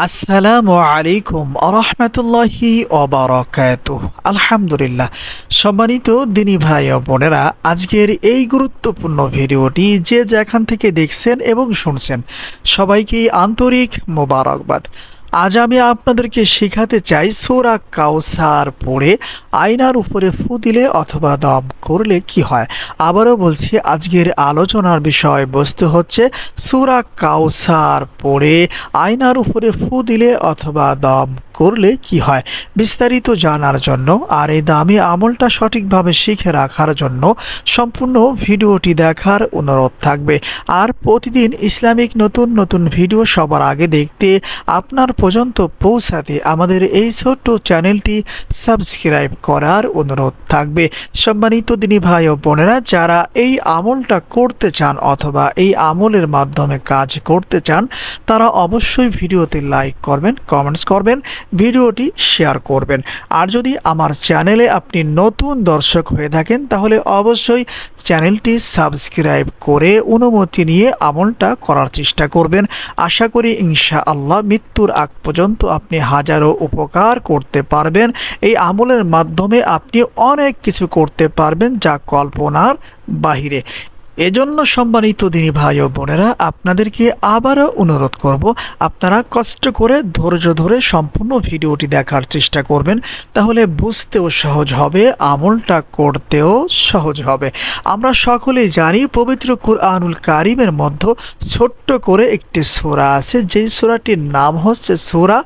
আসসালামু আলাইকুম আরহামতুল্লাহি ওয়াবারাকাতুহু। আলহামদুলিল্লাহ। সম্মানিত দিনী ভাই ও বোনেরা, আজকের এই গুরুত্বপূর্ণ ভিডিওটি যে যেখান থেকে দেখছেন এবং শুনছেন সবাইকে আন্তরিক মোবারকবাদ। আজ আমি আপনাদেরকে শেখাতে চাই সূরা কাউসার পড়ে আয়নার উপরে ফু দিলে অথবা দম করলে কি হয়। আবারও বলছি, আজকের আলোচনার বিষয়বস্তু হচ্ছে সূরা কাউসার পড়ে আয়নার উপরে ফু দিলে অথবা দম করলে কি হয়। বিস্তারিত জানার জন্য আর এই দামি আমলটা সঠিকভাবে শিখে রাখার জন্য সম্পূর্ণ ভিডিওটি দেখার অনুরোধ থাকবে। আর প্রতিদিন ইসলামিক নতুন নতুন ভিডিও সবার আগে দেখতে আপনার পর্যন্ত পৌঁছাতে আমাদের এই ছোট্ট চ্যানেলটি সাবস্ক্রাইব করার অনুরোধ থাকবে। সম্মানিত দিনী ভাই ও বোনেরা, যারা এই আমলটা করতে চান অথবা এই আমলের মাধ্যমে কাজ করতে চান, তারা অবশ্যই ভিডিওতে লাইক করবেন, কমেন্টস করবেন, ভিডিওটি শেয়ার করবেন। আর যদি আমার চ্যানেলে আপনি নতুন দর্শক হয়ে থাকেন, তাহলে অবশ্যই চ্যানেলটি সাবস্ক্রাইব করে অনুমতি নিয়ে আমলটা করার চেষ্টা করবেন। আশা করি ইনশাআল্লাহ মৃত্যুর আগ পর্যন্ত আপনি হাজারো উপকার করতে পারবেন। এই আমলের মাধ্যমে আপনি অনেক কিছু করতে পারবেন যা কল্পনার বাহিরে। এজন্য সম্মানিত দিনী ভাই ও বোনেরা, আপনাদেরকে আবারও অনুরোধ করব, আপনারা কষ্ট করে ধৈর্য ধরে সম্পূর্ণ ভিডিওটি দেখার চেষ্টা করবেন, তাহলে বুঝতেও সহজ হবে, আমলটা করতেও সহজ হবে। আমরা সকলেই জানি পবিত্র কুরআনুল কারীমের মধ্যে ছোট্ট করে একটি সূরা আছে, যেই সূরাটির নাম হচ্ছে সূরা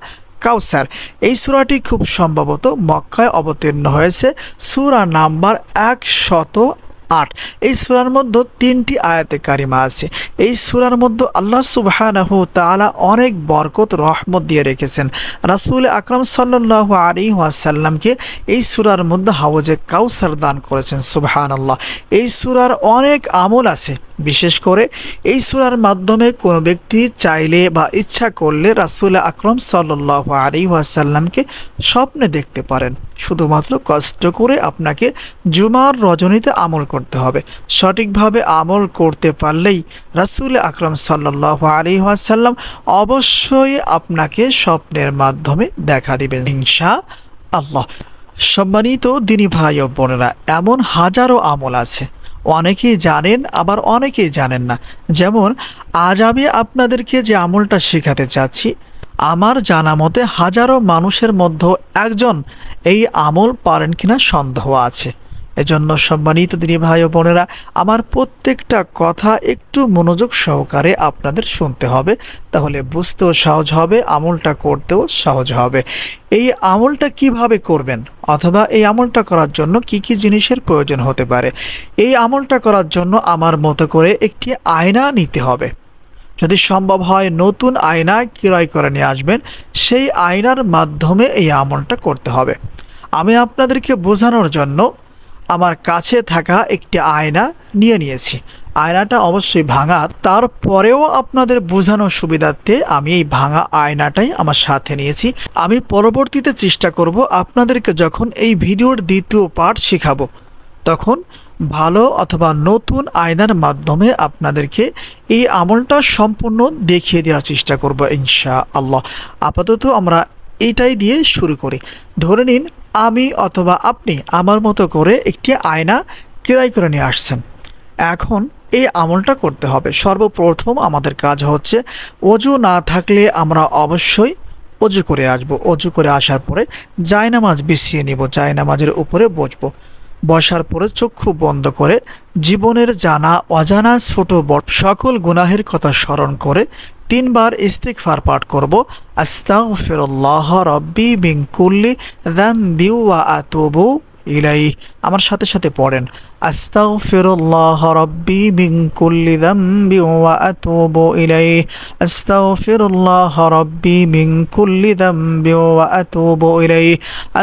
কাউসার। এই সূরাটি খুব সম্ভবত মক্কায় অবতীর্ণ হয়েছে। সূরা নাম্বার 108। এই সূরার মধ্যে 3টি আয়াতে কারিমা আছে। এই সূরার মধ্যে আল্লাহ সুবহানাহু ওয়া তাআলা অনেক বরকত রহমত দিয়ে রেখেছেন। রাসূল আকরাম সাল্লাল্লাহু আলাইহি ওয়াসাল্লামকে এই সূরার মধ্যে হাউজে কাউসার দান করেছেন। সুবহানাল্লাহ। এই সূরার অনেক আমল আছে। বিশেষ করে এই সূরার মাধ্যমে কোনো ব্যক্তি চাইলে বা ইচ্ছা করলে রাসূল আকরাম সাল্লাল্লাহু আলাইহি ওয়াসাল্লামকে স্বপ্নে দেখতে পারেন। শুধুমাত্র কষ্ট করে আপনাকে জুমার রজনীতে আমল করতে হবে। সঠিকভাবে আমল করতে পারলেই রাসূল আকরাম সাল্লাল্লাহু আলাইহি ওয়াসাল্লাম অবশ্যই আপনাকে স্বপ্নের মাধ্যমে দেখা দিবেন ইনশাআল্লাহ। সম্মানিত দিনী ভাই ও বোনেরা, এমন হাজারো আমল আছে, অনেকেই জানেন আবার অনেকেই জানেন না। যেমন আজ আমি আপনাদেরকে যে আমলটা শেখাতে চাচ্ছি, আমার জানা মতে হাজারো মানুষের মধ্যে একজন এই আমল পারেন কিনা সন্দেহ আছে। এজন্য সম্মানিত দিনী ভাই ও বোনেরা, আমার প্রত্যেকটা কথা একটু মনোযোগ সহকারে আপনাদের শুনতে হবে, তাহলে বুঝতেও সহজ হবে, আমলটা করতেও সহজ হবে। এই আমলটা কিভাবে করবেন অথবা এই আমলটা করার জন্য কি কি জিনিসের প্রয়োজন হতে পারে। এই আমলটা করার জন্য আমার মতো করে একটি আয়না নিতে হবে। যদি সম্ভব হয় নতুন আয়না ক্রয় করে নিয়ে আসবেন। সেই আয়নার মাধ্যমে এই আমলটা করতে হবে। আমি আপনাদেরকে বোঝানোর জন্য আমার কাছে থাকা একটি আয়না নিয়ে নিয়েছি। আয়নাটা অবশ্যই ভাঙা, তারপরেও আপনাদের বোঝানোর সুবিধার্থে আমি এই ভাঙা আয়নাটাই আমার সাথে নিয়েছি। আমি পরবর্তীতে চেষ্টা করব আপনাদেরকে যখন এই ভিডিওর দ্বিতীয় পার্ট শেখাবো, তখন ভালো অথবা নতুন আয়নার মাধ্যমে আপনাদেরকে এই আমলটা সম্পূর্ণ দেখিয়ে দেওয়ার চেষ্টা করব ইনশাআল্লাহ। আপাতত আমরা এইটাই দিয়ে শুরু করি। ধরে নিন আমি অথবা আপনি আমার মতো করে একটি আয়না ক্রয় করে নিয়ে আসছেন। এখন এই আমলটা করতে হবে। সর্বপ্রথম আমাদের কাজ হচ্ছে, ওযু না থাকলে আমরা অবশ্যই ওযু করে আসব। ওযু করে আসার পরে জায়নামাজ বিছিয়ে নিব, জায়নামাজের উপরে বসবো। বসার পরে চক্ষু বন্ধ করে জীবনের জানা অজানা ছোট বড় সকল গুনাহের কথা স্মরণ করে 3 বার ইস্তিগফার পাঠ করব। আস্তাগফিরুল্লাহ রাব্বি মিন কুল্লি যামবি ওয়া আতুবু ইলাইহি। আমার সাথে সাথে পড়েন, আস্তাগফিরুল্লাহ রাব্বি মিন কুল্লি যামবি ওয়া আতুবু ইলাইহি। আস্তাগফিরুল্লাহ রাব্বি মিন কুল্লি যামবি ওয়া আতুবু ইলাইহি।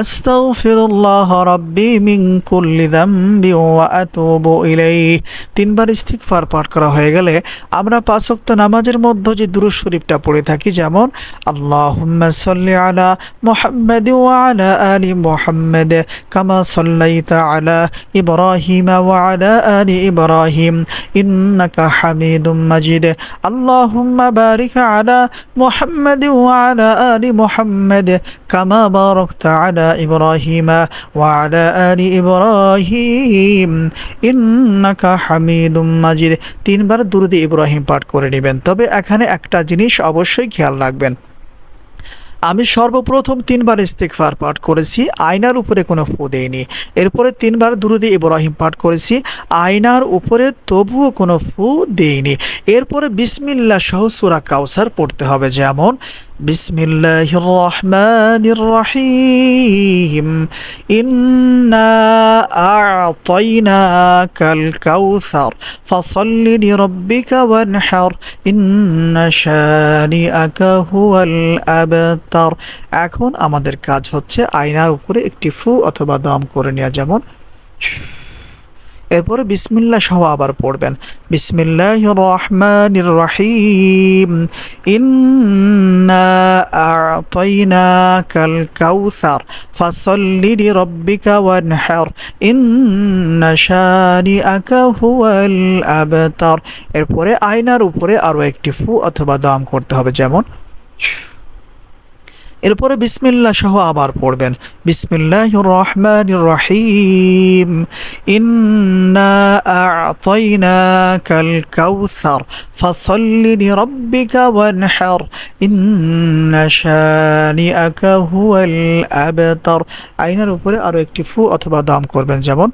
আস্তাগফিরুল্লাহ রাব্বি মিন কুল্লি যামবি ওয়া আতুবু ইলাইহি। 3 বার ইস্তিগফার পাঠ করা হয়ে গেলে আমরা 5 ওয়াক্ত নামাজের মধ্যে যে দুরূদ শরীফটা পড়ে থাকি, যেমন আল্লাহুম্মা সাল্লি আলা মুহাম্মাদ ওয়া আলা আলি মুহাম্মাদ কামা সাল্লাইতা আলা ইব্রাহিম إبراهيم وعلى آل إبراهيم إنك حميد مجيد اللهم بارك على محمد وعلى آل محمد كما باركت على إبراهيم وعلى آل إبراهيم إنك حميد مجيد তিনবার দুরূদ ইব্রাহিম পাঠ করে নেবেন। তবে এখানে একটা জিনিস অবশ্যই খেয়াল রাখবেন, আমি সর্বপ্রথম তিনবার ইস্তিগফার পাঠ করেছি, আয়নার উপরে কোনো ফু দেইনি। এরপরে তিনবার দুরূদ ইব্রাহিম পাঠ করেছি, আয়নার উপরে তবুও কোনো ফু দেইনি। এরপরে বিসমিল্লাহ সহ সূরা কাউসার পড়তে হবে, যেমন বিসমিল্লাহির রহমানির রহিম ইন্না আ'তাইনাকাল কাউসার ফাসাল্লি লিরাব্বিকা ওয়ানহার ইন্না শানিআকা হুয়াল আবতার। এখন আমাদের কাজ হচ্ছে আয়নার উপরে একটি ফু অথবা দম করে নেওয়া, যেমন এরপরে বিসমিল্লাহ সহ আবার পড়বেন বিসমিল্লাহির রহমানির রহিম ইন্না আ'তাইনাকাল কাউসার ফাসাল্লি লিরাব্বিকা ওয়ানহার ইন্না শানিআকা হুয়াল আবতার। এরপরে আয়নার উপরে আরও একটি ফু অথবা দম করতে হবে, যেমন এরপরে বিসমিল্লাহ সহ আবার পড়বেন বিসমিল্লাহির রহমানির রহিম ইন্না আ'তাইনাকাল কাউসার ফাসাল্লি লিরাব্বিকা ওয়ানহার ইন্না শানিআকা হুয়াল আবতার। আয়নার উপরে আরও একটি ফু অথবা দম করবেন, যেমন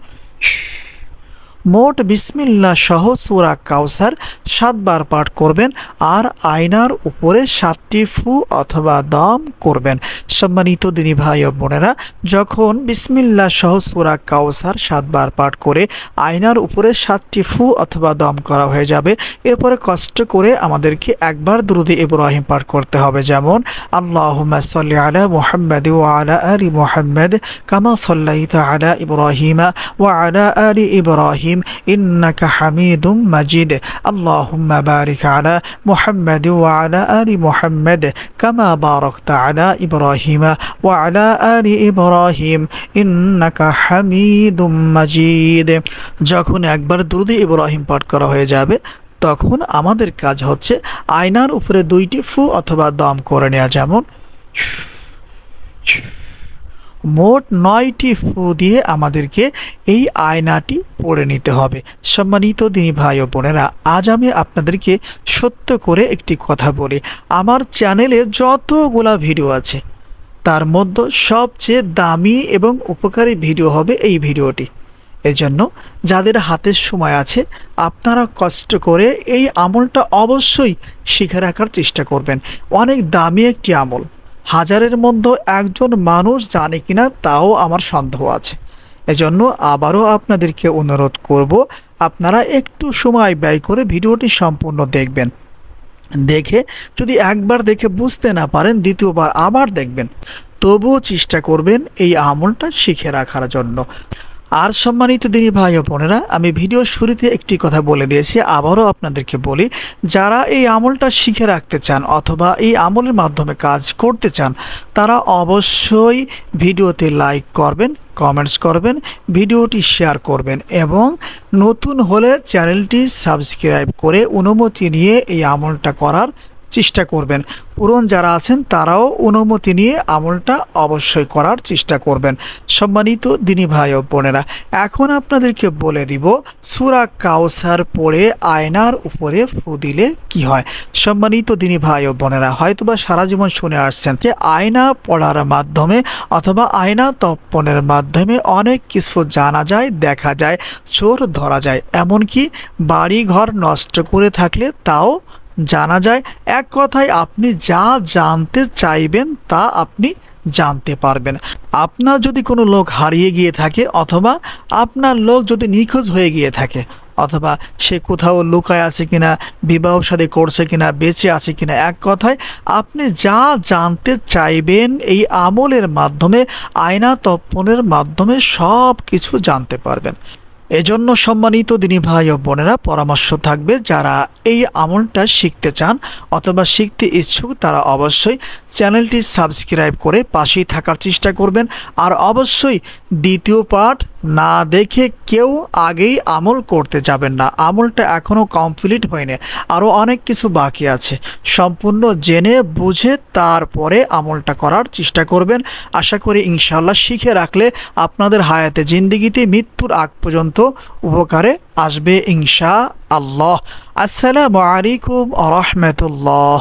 মোট বিসমিল্লাহ সহ সূরা কাউসার 7 বার পাঠ করবেন আর আয়নার উপরে 7টি ফু অথবা দম করবেন। সম্মানিত দিনী ভাই ও বোনেরা, যখন বিসমিল্লাহ সহ সূরা কাউসার 7 বার পাঠ করে আয়নার উপরে 7টি ফু অথবা দম করা হয়ে যাবে, এরপরে কষ্ট করে আমাদেরকে একবার দুরূদ ইব্রাহিম পাঠ করতে হবে, যেমন আল্লাহুম্মা সাল্লি আলা মুহাম্মাদ ওয়া আলা আলি মুহাম্মাদ কামা সাল্লাইতা আলা ইব্রাহিমা ওয়া আলা আলি ইব্রাহিম إنك حميد مجيد اللهم بارك على محمد وعلى آل محمد كما باركت على إبراهيم وعلى آل إبراهيم إنك حميد مجيد। যখন একবার দুরূদ ইব্রাহিম পাঠ করা হয়ে যাবে, তখন আমাদের কাজ হচ্ছে আয়নার উপরে 2টি ফু অথবা দম করে নেওয়া, যেমন মোট 9টি ফু দিয়ে আমাদেরকে এই আয়নাটি পড়ে নিতে হবে। সম্মানিত দিনী ভাই ও বোনেরা, আজ আমি আপনাদেরকে সত্য করে একটি কথা বলি, আমার চ্যানেলে যতগুলা ভিডিও আছে তার মধ্যে সবচেয়ে দামি এবং উপকারী ভিডিও হবে এই ভিডিওটি। এজন্য যাদের হাতে সময় আছে আপনারা কষ্ট করে এই আমলটা অবশ্যই শিখে রাখার চেষ্টা করবেন। অনেক দামি একটি আমল, হাজারের মধ্যে একজন মানুষ জানে কিনা তাও আমার সন্দেহ আছে। এজন্য আবারও আপনাদেরকে অনুরোধ করব, আপনারা একটু সময় ব্যয় করে ভিডিওটি সম্পূর্ণ দেখবেন। দেখে যদি একবার দেখে বুঝতে না পারেন, দ্বিতীয়বার আবার দেখবেন, তবুও চেষ্টা করবেন এই আমলটা শিখে রাখার জন্য। আর সম্মানিত দিনী ভাই ও বোনেরা, আমি ভিডিওর শুরুতে একটি কথা বলে দিয়েছি, আবারও আপনাদেরকে বলি, যারা এই আমলটা শিখে রাখতে চান অথবা এই আমলের মাধ্যমে কাজ করতে চান, তারা অবশ্যই ভিডিওতে লাইক করবেন, কমেন্টস করবেন, ভিডিওটি শেয়ার করবেন এবং নতুন হলে চ্যানেলটি সাবস্ক্রাইব করে অনুমতি নিয়ে এই আমলটা করার চেষ্টা করবেন। পুরন যারা আছেন তারাও অনুমতি নিয়ে আমলটা অবশ্যই করার চেষ্টা করবেন। সম্মানিত দিনী ভাই ও বোনেরা, এখন আপনাদেরকে বলে দিব সূরা কাউসার পড়ে আয়নার উপরে ফু দিলে কি হয়। সম্মানিত দিনী ভাই ও বোনেরা, হয়তোবা সারা জীবন শুনে আসছেন যে আয়না পড়ার মাধ্যমে অথবা আয়না তপ্পনের মাধ্যমে অনেক কিছু জানা যায়, দেখা যায়, চোর ধরা যায়, এমনকি বাড়ি ঘর নষ্ট করে থাকলে তাও জানা যায়। এক কথায় আপনি যা জানতে চাইবেন তা আপনি জানতে পারবেন। আপনার যদি কোনো লোক হারিয়ে গিয়ে থাকে অথবা আপনার লোক যদি নিখোঁজ হয়ে গিয়ে থাকে অথবা সে কোথাও লুকায় আছে কিনা, বিবাহ শাদী করছে কিনা, বেঁচে আছে কিনা, এক কথায় আপনি যা জানতে চাইবেন এই আমলের মাধ্যমে, আয়না তপ্পনের মাধ্যমে সব কিছু জানতে পারবেন। এজন্য সম্মানিত দিনী ভাই ও বোনেরা, পরামর্শ থাকবে যারা এই আমলটা শিখতে চান অথবা শিখতে ইচ্ছুক তারা অবশ্যই চ্যানেলটি সাবস্ক্রাইব করে পাশেই থাকার চেষ্টা করবেন। আর অবশ্যই দ্বিতীয় পার্ট না দেখে কেউ আগেই আমল করতে যাবেন না, আমলটা এখনও কমপ্লিট হয়নি, আরও অনেক কিছু বাকি আছে। সম্পূর্ণ জেনে বুঝে তারপরে আমলটা করার চেষ্টা করবেন। আশা করি ইনশাআল্লাহ শিখে রাখলে আপনাদের হায়াতে জিন্দেগিতে মৃত্যুর আগ পর্যন্ত উপকারে আসবে ইনশাআল্লাহ। আসসালামু আলাইকুম ওয়া রাহমাতুল্লাহ।